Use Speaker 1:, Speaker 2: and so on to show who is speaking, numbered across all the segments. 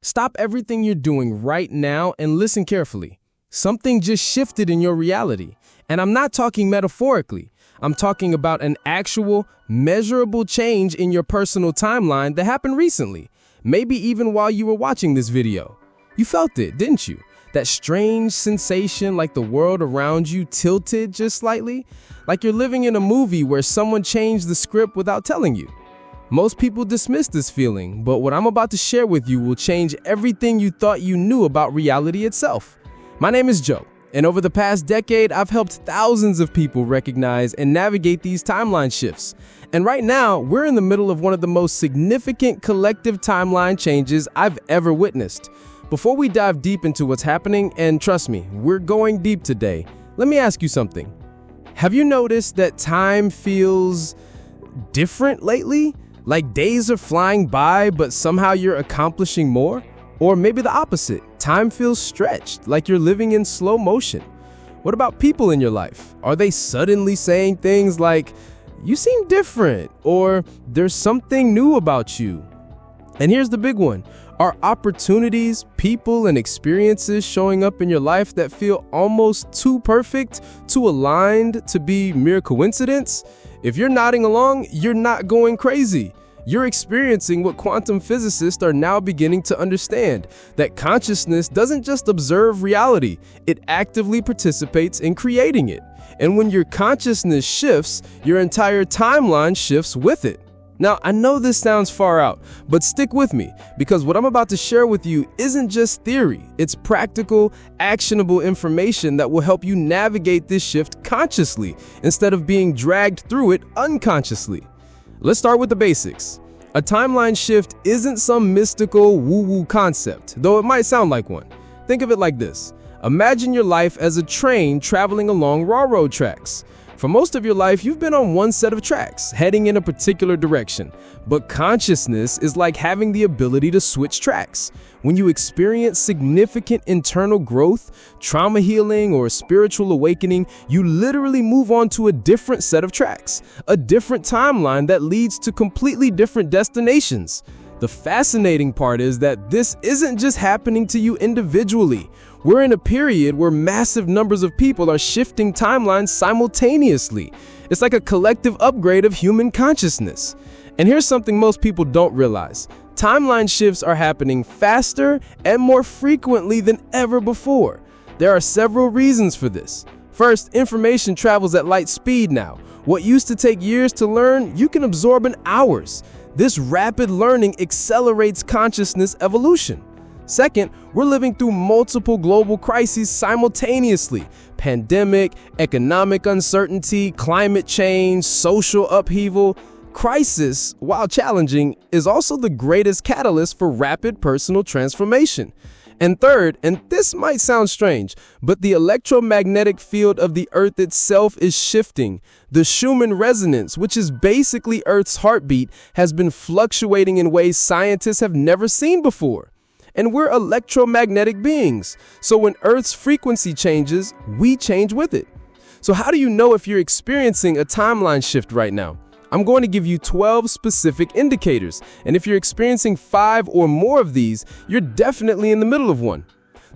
Speaker 1: Stop everything you're doing right now and listen carefully. Something just shifted in your reality. And I'm not talking metaphorically. I'm talking about an actual, measurable change in your personal timeline that happened recently. Maybe even while you were watching this video. You felt it, didn't you? That strange sensation like the world around you tilted just slightly? Like you're living in a movie where someone changed the script without telling you. Most people dismiss this feeling, but what I'm about to share with you will change everything you thought you knew about reality itself. My name is Joe, and over the past decade, I've helped thousands of people recognize and navigate these timeline shifts. And right now, we're in the middle of one of the most significant collective timeline changes I've ever witnessed. Before we dive deep into what's happening, and trust me, we're going deep today, let me ask you something. Have you noticed that time feels different lately? Like days are flying by, but somehow you're accomplishing more? Or maybe the opposite, time feels stretched, like you're living in slow motion. What about people in your life? Are they suddenly saying things like, "You seem different," or "There's something new about you"? And here's the big one. Are opportunities, people, and experiences showing up in your life that feel almost too perfect, too aligned to be mere coincidence? If you're nodding along, you're not going crazy. You're experiencing what quantum physicists are now beginning to understand, that consciousness doesn't just observe reality, it actively participates in creating it. And when your consciousness shifts, your entire timeline shifts with it. Now, I know this sounds far out, but stick with me, because what I'm about to share with you isn't just theory. It's practical, actionable information that will help you navigate this shift consciously instead of being dragged through it unconsciously. Let's start with the basics. A timeline shift isn't some mystical woo-woo concept, though it might sound like one. Think of it like this. Imagine your life as a train traveling along railroad tracks. For most of your life, you've been on one set of tracks, heading in a particular direction. But consciousness is like having the ability to switch tracks. When you experience significant internal growth, trauma healing, or spiritual awakening, you literally move on to a different set of tracks, a different timeline that leads to completely different destinations. The fascinating part is that this isn't just happening to you individually. We're in a period where massive numbers of people are shifting timelines simultaneously. It's like a collective upgrade of human consciousness. And here's something most people don't realize. Timeline shifts are happening faster and more frequently than ever before. There are several reasons for this. First, information travels at light speed now. What used to take years to learn, you can absorb in hours. This rapid learning accelerates consciousness evolution. Second, we're living through multiple global crises simultaneously. Pandemic, economic uncertainty, climate change, social upheaval. Crisis, while challenging, is also the greatest catalyst for rapid personal transformation. And third, and this might sound strange, but the electromagnetic field of the Earth itself is shifting. The Schumann resonance, which is basically Earth's heartbeat, has been fluctuating in ways scientists have never seen before. And we're electromagnetic beings, so when Earth's frequency changes, we change with it. So how do you know if you're experiencing a timeline shift right now? I'm going to give you 12 specific indicators, and if you're experiencing 5 or more of these, you're definitely in the middle of one.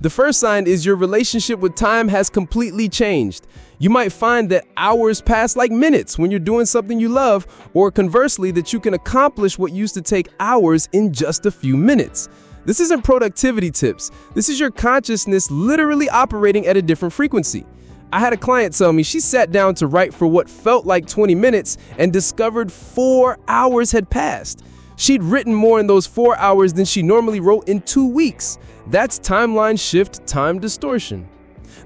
Speaker 1: The first sign is your relationship with time has completely changed. You might find that hours pass like minutes when you're doing something you love, or conversely, that you can accomplish what used to take hours in just a few minutes. This isn't productivity tips. This is your consciousness literally operating at a different frequency. I had a client tell me she sat down to write for what felt like 20 minutes and discovered 4 hours had passed. She'd written more in those 4 hours than she normally wrote in 2 weeks. That's timeline shift, time distortion.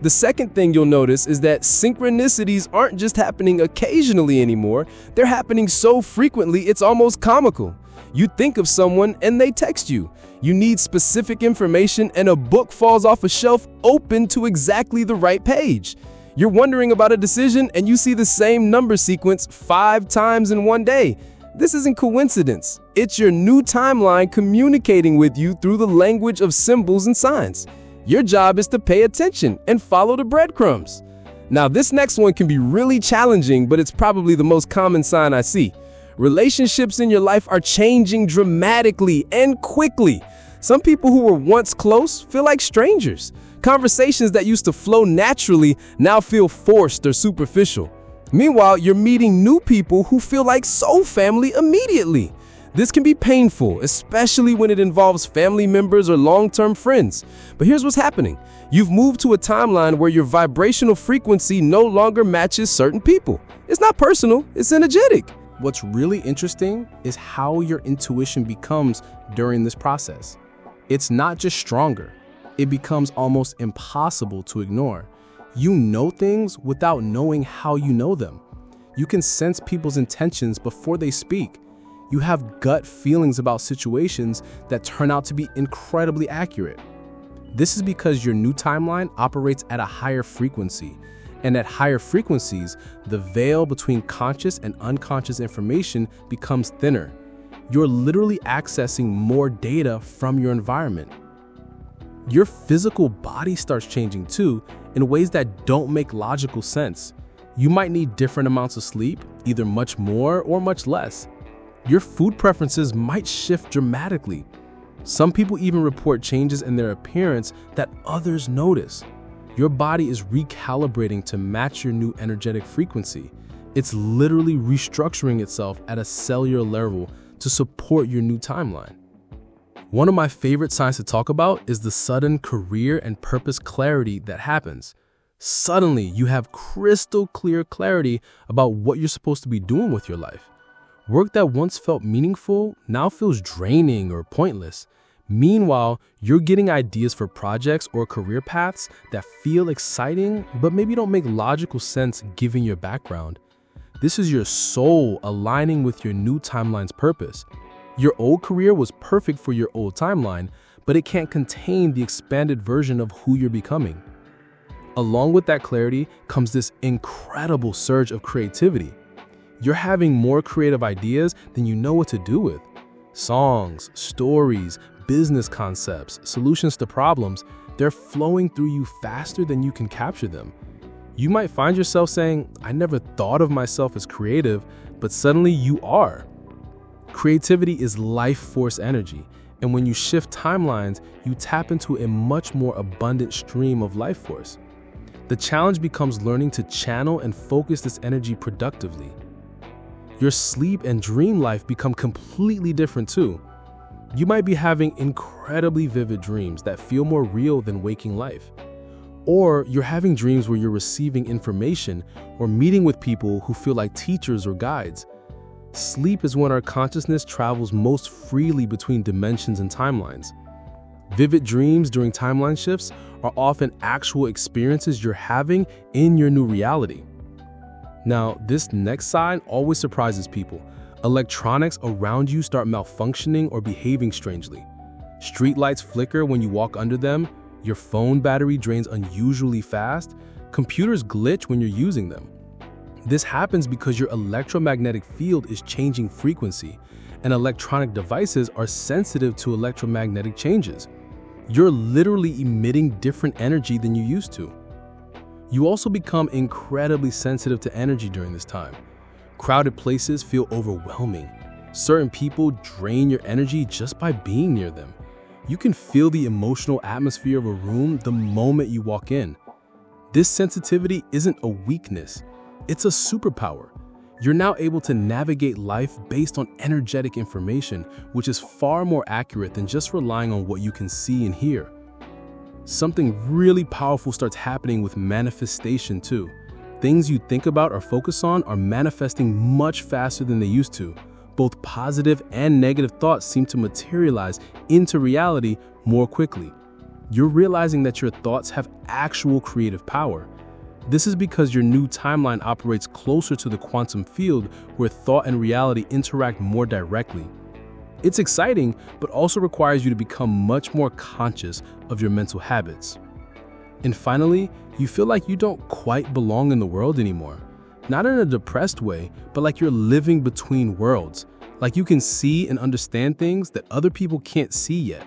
Speaker 1: The second thing you'll notice is that synchronicities aren't just happening occasionally anymore. They're happening so frequently it's almost comical. You think of someone and they text you. You need specific information and a book falls off a shelf open to exactly the right page. You're wondering about a decision and you see the same number sequence 5 times in one day. This isn't coincidence. It's your new timeline communicating with you through the language of symbols and signs. Your job is to pay attention and follow the breadcrumbs. Now, this next one can be really challenging, but it's probably the most common sign I see. Relationships in your life are changing dramatically and quickly. Some people who were once close feel like strangers. Conversations that used to flow naturally now feel forced or superficial. Meanwhile, you're meeting new people who feel like soul family immediately. This can be painful, especially when it involves family members or long-term friends. But here's what's happening. You've moved to a timeline where your vibrational frequency no longer matches certain people. It's not personal, it's energetic. What's really interesting is how your intuition becomes during this process. It's not just stronger, it becomes almost impossible to ignore. You know things without knowing how you know them. You can sense people's intentions before they speak. You have gut feelings about situations that turn out to be incredibly accurate. This is because your new timeline operates at a higher frequency. And at higher frequencies, the veil between conscious and unconscious information becomes thinner. You're literally accessing more data from your environment. Your physical body starts changing too, in ways that don't make logical sense. You might need different amounts of sleep, either much more or much less. Your food preferences might shift dramatically. Some people even report changes in their appearance that others notice. Your body is recalibrating to match your new energetic frequency. It's literally restructuring itself at a cellular level to support your new timeline. One of my favorite signs to talk about is the sudden career and purpose clarity that happens. Suddenly, you have crystal clear clarity about what you're supposed to be doing with your life. Work that once felt meaningful now feels draining or pointless. Meanwhile, you're getting ideas for projects or career paths that feel exciting, but maybe don't make logical sense given your background. This is your soul aligning with your new timeline's purpose. Your old career was perfect for your old timeline, but it can't contain the expanded version of who you're becoming. Along with that clarity comes this incredible surge of creativity. You're having more creative ideas than you know what to do with. Songs, stories, business concepts, solutions to problems, they're flowing through you faster than you can capture them. You might find yourself saying, I never thought of myself as creative, but suddenly you are. Creativity is life force energy, and when you shift timelines, you tap into a much more abundant stream of life force. The challenge becomes learning to channel and focus this energy productively. Your sleep and dream life become completely different too. You might be having incredibly vivid dreams that feel more real than waking life. Or you're having dreams where you're receiving information or meeting with people who feel like teachers or guides. Sleep is when our consciousness travels most freely between dimensions and timelines. Vivid dreams during timeline shifts are often actual experiences you're having in your new reality. Now, this next sign always surprises people. Electronics around you start malfunctioning or behaving strangely. Street lights flicker when you walk under them, your phone battery drains unusually fast, computers glitch when you're using them. This happens because your electromagnetic field is changing frequency, and electronic devices are sensitive to electromagnetic changes. You're literally emitting different energy than you used to. You also become incredibly sensitive to energy during this time. Crowded places feel overwhelming. Certain people drain your energy just by being near them. You can feel the emotional atmosphere of a room the moment you walk in. This sensitivity isn't a weakness, it's a superpower. You're now able to navigate life based on energetic information, which is far more accurate than just relying on what you can see and hear. Something really powerful starts happening with manifestation too. Things you think about or focus on are manifesting much faster than they used to. Both positive and negative thoughts seem to materialize into reality more quickly. You're realizing that your thoughts have actual creative power. This is because your new timeline operates closer to the quantum field where thought and reality interact more directly. It's exciting, but also requires you to become much more conscious of your mental habits. And finally, you feel like you don't quite belong in the world anymore. Not in a depressed way, but like you're living between worlds. Like you can see and understand things that other people can't see yet.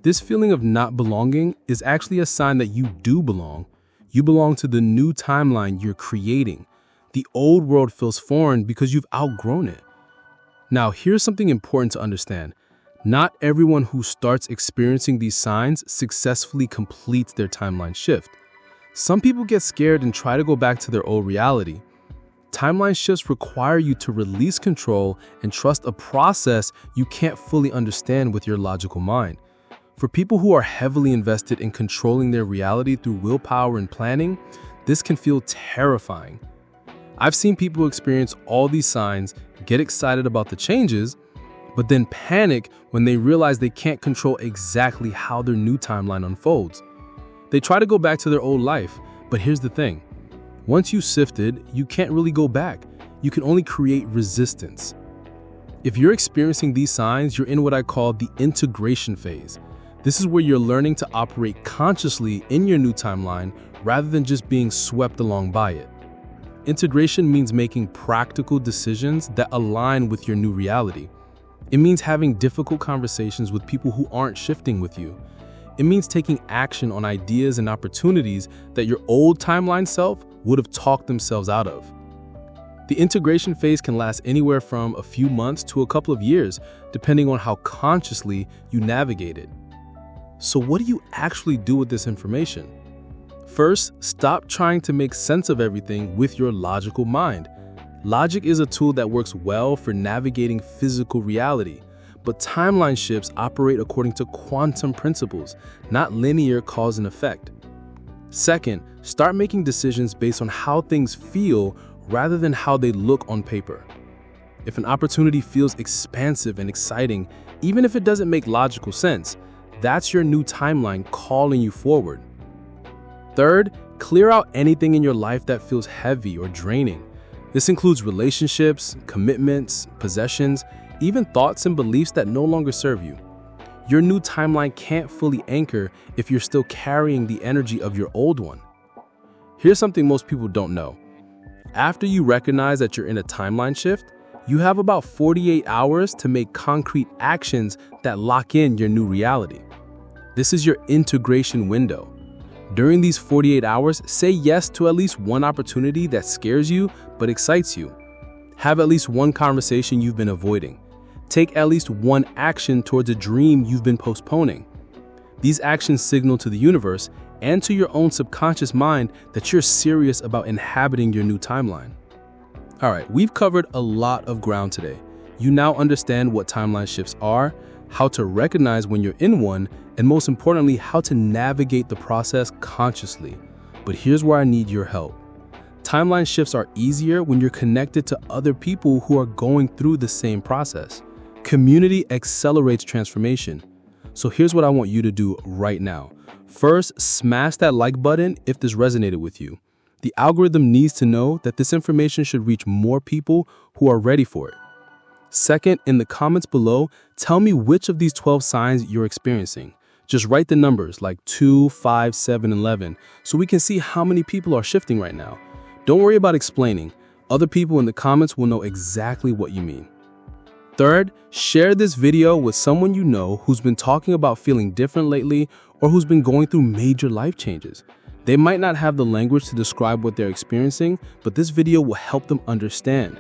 Speaker 1: This feeling of not belonging is actually a sign that you do belong. You belong to the new timeline you're creating. The old world feels foreign because you've outgrown it. Now, here's something important to understand. Not everyone who starts experiencing these signs successfully completes their timeline shift. Some people get scared and try to go back to their old reality. Timeline shifts require you to release control and trust a process you can't fully understand with your logical mind. For people who are heavily invested in controlling their reality through willpower and planning, this can feel terrifying. I've seen people experience all these signs, get excited about the changes, but then panic when they realize they can't control exactly how their new timeline unfolds. They try to go back to their old life, but here's the thing. Once you shifted, you can't really go back. You can only create resistance. If you're experiencing these signs, you're in what I call the integration phase. This is where you're learning to operate consciously in your new timeline rather than just being swept along by it. Integration means making practical decisions that align with your new reality. It means having difficult conversations with people who aren't shifting with you. It means taking action on ideas and opportunities that your old timeline self would have talked themselves out of. The integration phase can last anywhere from a few months to a couple of years, depending on how consciously you navigate it. So what do you actually do with this information? First, stop trying to make sense of everything with your logical mind. Logic is a tool that works well for navigating physical reality, but timeline shifts operate according to quantum principles, not linear cause and effect. Second, start making decisions based on how things feel rather than how they look on paper. If an opportunity feels expansive and exciting, even if it doesn't make logical sense, that's your new timeline calling you forward. Third, clear out anything in your life that feels heavy or draining. This includes relationships, commitments, possessions, even thoughts and beliefs that no longer serve you. Your new timeline can't fully anchor if you're still carrying the energy of your old one. Here's something most people don't know. After you recognize that you're in a timeline shift, you have about 48 hours to make concrete actions that lock in your new reality. This is your integration window. During these 48 hours, say yes to at least one opportunity that scares you but excites you. Have at least one conversation you've been avoiding. Take at least one action towards a dream you've been postponing. These actions signal to the universe and to your own subconscious mind that you're serious about inhabiting your new timeline. All right, we've covered a lot of ground today. You now understand what timeline shifts are, how to recognize when you're in one, and most importantly, how to navigate the process consciously. But here's where I need your help. Timeline shifts are easier when you're connected to other people who are going through the same process. Community accelerates transformation. So here's what I want you to do right now. First, smash that like button if this resonated with you. The algorithm needs to know that this information should reach more people who are ready for it. Second, in the comments below, tell me which of these 12 signs you're experiencing. Just write the numbers like 2, 5, 7, and 11 so we can see how many people are shifting right now. Don't worry about explaining. Other people in the comments will know exactly what you mean. Third, share this video with someone you know who's been talking about feeling different lately or who's been going through major life changes. They might not have the language to describe what they're experiencing, but this video will help them understand.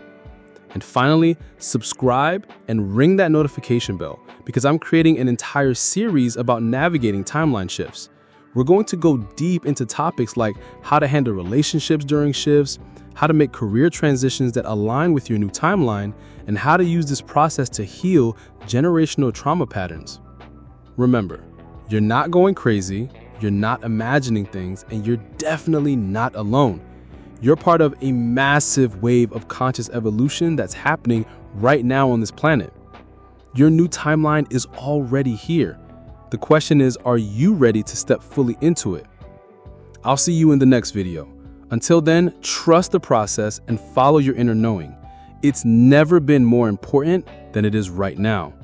Speaker 1: And finally, subscribe and ring that notification bell because I'm creating an entire series about navigating timeline shifts. We're going to go deep into topics like how to handle relationships during shifts, how to make career transitions that align with your new timeline, and how to use this process to heal generational trauma patterns. Remember, you're not going crazy, you're not imagining things, and you're definitely not alone. You're part of a massive wave of conscious evolution that's happening right now on this planet. Your new timeline is already here. The question is, are you ready to step fully into it? I'll see you in the next video. Until then, trust the process and follow your inner knowing. It's never been more important than it is right now.